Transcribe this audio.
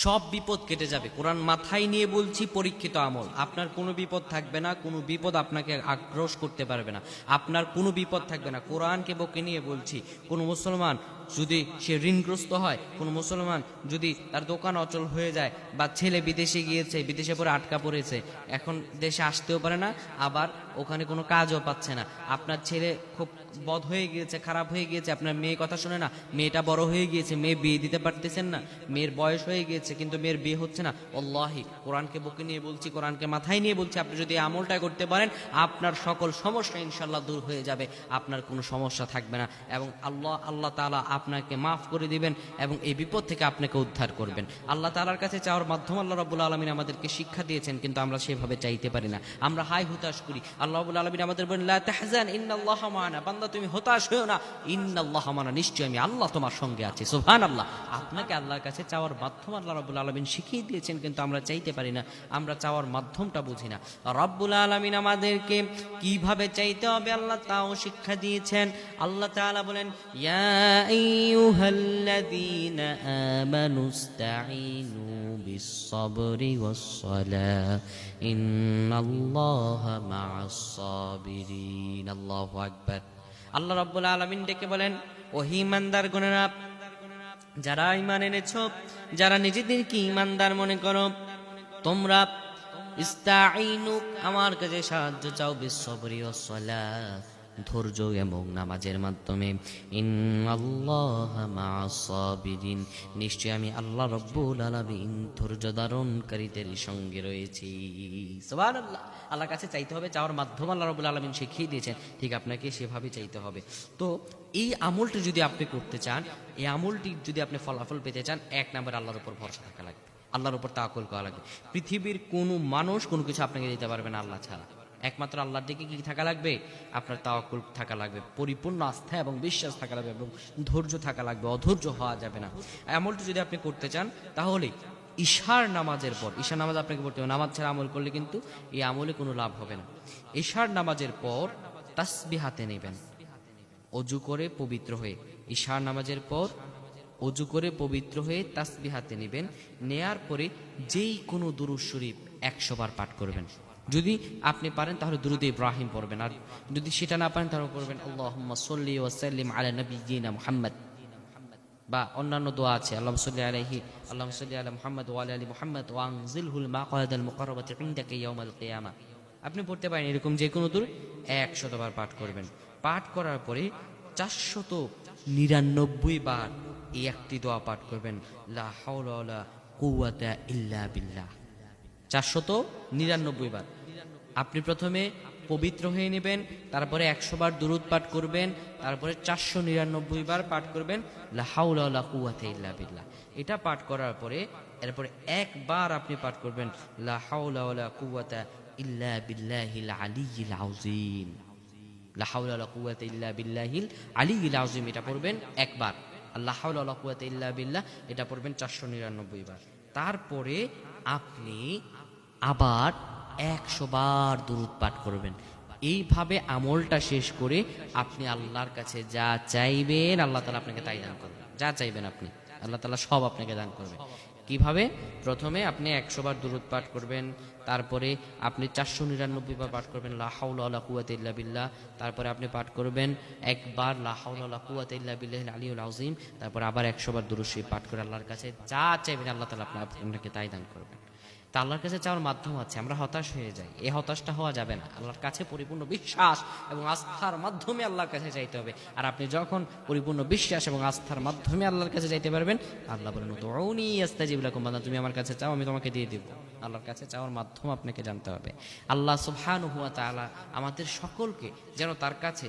সব বিপদ কেটে যাবে। কোরআন মাথায় নিয়ে বলছি, পরীক্ষিত আমল। আপনার কোনো বিপদ থাকবে না, কোনো বিপদ আপনাকে আক্রোশ করতে পারবে না, আপনার কোনো বিপদ থাকবে না। কোরআনকে বকে নিয়ে বলছি, কোনো মুসলমান যদি সে ঋণগ্রস্ত হয়, কোনো মুসলমান যদি তার দোকান অচল হয়ে যায়, বা ছেলে বিদেশে গিয়েছে, বিদেশে পরে আটকা পড়েছে, এখন দেশে আসতেও পারে না, আবার ওখানে কোনো কাজও পাচ্ছে না, আপনার ছেলে খুব বদ হয়ে গিয়েছে, খারাপ হয়ে গিয়েছে, আপনার মেয়ে কথা শোনে না, মেয়েটা বড় হয়ে গিয়েছে, মেয়ে বিয়ে দিতে পারতেছেন না, মেয়ের বয়স হয়ে গিয়েছে কিন্তু মেয়ের বিয়ে হচ্ছে না, আল্লাহি কোরআনকে বুকে নিয়ে বলছি, কোরআনকে মাথায় নিয়ে বলছি, আপনি যদি আমলটা করতে পারেন, আপনার সকল সমস্যা ইনশাল্লাহ দূর হয়ে যাবে, আপনার কোনো সমস্যা থাকবে না, এবং আল্লাহ তাআলা আপনাকে মাফ করে দিবেন এবং এই বিপদ থেকে আপনাকে উদ্ধার করবেন। আল্লাহ তাআলার কাছে চাওয়ার মাধ্যম আল্লাহ রাব্বুল আলামিন আমাদেরকে শিক্ষা দিয়েছেন, কিন্তু আমরা সেভাবে চাইতে পারি না, আমরা হাই হুতাশ করি। আল্লাহ রাব্বুল আলামিন আমাদের বলেন, লা তাহজান ইন্নাল্লাহা মা'ানা, বান্দা তুমি হতাশ হয়ো না, ইন্নাল্লাহা মা'ানা, নিশ্চয়ই আমি আল্লাহ তোমার সঙ্গে আছি। সুবহানাল্লাহ। আপনাকে আল্লাহর কাছে চাওয়ার মাধ্যম আল্লাহ রাব্বুল আলামিন শিখিয়ে দিয়েছেন, কিন্তু আমরা চাইতে পারি না, আমরা চাওয়ার মাধ্যমটা বুঝি না। রাব্বুল আলামিন আমাদেরকে কিভাবে চাইতে হবে আল্লাহ তাও শিক্ষা দিয়েছেন। আল্লাহ তাআলা বলেন, ইয়া আইয়ুহাল্লাযীনা আমানুস্তাঈনু বিস-সাবরি ওয়াস-সালাহ ইন্নাল্লাহা মা'আস সাবিরিন। আল্লাহু আকবার। আল্লাহ রাব্বুল আলামিন ডেকে বলেন, ও ঈমানদারগণেরা, যারা ঈমান এনেছো, যারা নিজেদেরকে ঈমানদার মনে করো, তোমরা ইস্তাঈনু, আমার কাছে সাহায্য চাও, বিস-সাবরি ওয়াস-সালাহ, ধৈর্য এবং নামাজের মাধ্যমে, ইন্নাল্লাহা মা'আস সাবিরিন, নিশ্চয় আমি আল্লাহ রাব্বুল আলামিন ধৈর্য ধারণকারীদের সঙ্গে রয়েছি। সুবহানাল্লাহ। আল্লাহর কাছে চাইতে হবে, চাওয়ার মাধ্যম আল্লাহ রাব্বুল আলামিন শিখিয়ে দিয়েছেন, ঠিক আপনাকে সেভাবে চাইতে হবে। তো এই আমলটি যদি আপনি করতে চান, এই আমলটি যদি আপনি ফলাফল পেতে চান, এক নম্বর আল্লাহর উপর ভরসা থাকা লাগবে, আল্লাহর উপর তাওয়াক্কুল করা লাগবে। পৃথিবীর কোনো মানুষ কোনো কিছু আপনাকে দিতে পারবে না আল্লাহ ছাড়া। একমাত্র আল্লাহর দিকে কি থাকা লাগবে? আপনার তাওয়াক্কুল থাকা লাগবে, পরিপূর্ণ আস্থা এবং বিশ্বাস থাকা লাগবে, এবং ধৈর্য থাকা লাগবে, অধৈর্য হওয়া যাবে না। আমলটি যদি আপনি করতে চান, তাহলে ঈশার নামাজের পর, ঈশার নামাজ আপনাকে পড়তে হবে, নামাজ ছাড়া আমল করলে কিন্তু এই আমলে কোনো লাভ হবে না। ঈশার নামাজের পর তাসবিহ হাতে নেবেন, অজু করে পবিত্র হয়ে, ঈশার নামাজের পর অজু করে পবিত্র হয়ে তাসবিহ হাতে নেবেন, নেয়ার পরে যেই কোনো দুরূদ শরীফ 100 বার পাঠ করবেন। যদি আপনি পারেন তাহলে দুরূদ ইব্রাহিম পড়বেন, আর যদি সেটা না পারেন তাহলে পড়বেন আল্লাহুম্মা সাল্লি ওয়া সাল্লিম আলা নাবিয়্যিনা মুহাম্মদ, বা অন্যান্য দোয়া আছে, আল্লাহুম্মা সাল্লি আলাইহি, আল্লাহুম্মা সাল্লি আলা মুহাম্মদ ওয়া আলা আলি মুহাম্মদ ওয়া আনজিলহুল মাকাদাল মুকাররাবাতি ইনদাকা ইয়াউমাল কিয়ামা। আপনি পড়তে পারেন এরকম যে কোনো দুরূদ 100 বার পাঠ করবেন। পাঠ করার পরে 499 বার এই একটি দোয়া পাঠ করবেন, লা হাওলা ওয়ালা কুওয়াতা ইল্লা বিল্লাহ। 499 বার আপনি প্রথমে পবিত্র হয়ে নেবেন, তারপরে 100 বার দুরূদ পাঠ করবেন, তারপরে 499 বার পাঠ করবেন লা হাওলা ওয়ালা কুওয়াতা ইল্লা বিল্লাহ। এটা পাঠ করার পরে এরপরে একবার আপনি পাঠ করবেন লা হাওলা ওয়ালা কুওয়াতা ইল্লা বিল্লাহিল আলিয়্যিল আযীম, লা হাওলা ওয়ালা কুওয়াতা ইল্লা বিল্লাহিল আলিয়্যিল আযীম, এটা পড়বেন একবার। লা হাওলা ওয়ালা কুওয়াতা ইল্লা বিল্লাহ এটা পড়বেন 499 বার। তারপরে আপনি আবার 100 বার দুরূদ পাঠ করবেন। এইভাবে আমলটা শেষ করে আপনি আল্লাহর কাছে যা চাইবেন আল্লাহ তাআলা আপনাকে তাই দান করবেন। যা চাইবেন আপনি, আল্লাহ তাআলা সব আপনাকে দান করবেন। কিভাবে? প্রথমে আপনি 100 বার দুরূদ পাঠ করবেন, তারপরে আপনি 499 বার পাঠ করবেন লা হাওলা ওয়ালা কুওয়াতা ইল্লা বিল্লাহ, তারপরে আপনি পাঠ করবেন একবার লা হাওলা ওয়ালা কুওয়াতা ইল্লা বিল্লাহিল আলিয়্যিল আযীম, তারপর আবার 100 বার দুরূদ শরীফ পাঠ করে আল্লাহর কাছে যা চাইবেন আল্লাহ তাআলা আপনাকে তাই দান করবেন। তা আল্লাহর কাছে চাওয়ার মাধ্যম আছে, আমরা হতাশ হয়ে যাই, এই হতাশটা হওয়া যাবে না। আল্লাহর কাছে পরিপূর্ণ বিশ্বাস এবং আস্থার মাধ্যমে আল্লাহর কাছে চাইতে হবে। আর আপনি যখন পরিপূর্ণ বিশ্বাস এবং আস্থার মাধ্যমে আল্লাহর কাছে চাইতে পারবেন, আল্লাহ বলেন উদউনি আস্তাজিব লাকুম, বান্দা তুমি আমার কাছে চাও আমি তোমাকে দিয়ে দেব। আল্লাহর কাছে চাওয়ার মাধ্যম আপনাকে জানতে হবে। আল্লাহ সুবহানাহু ওয়া তাআলা আমাদের সকলকে যেন তার কাছে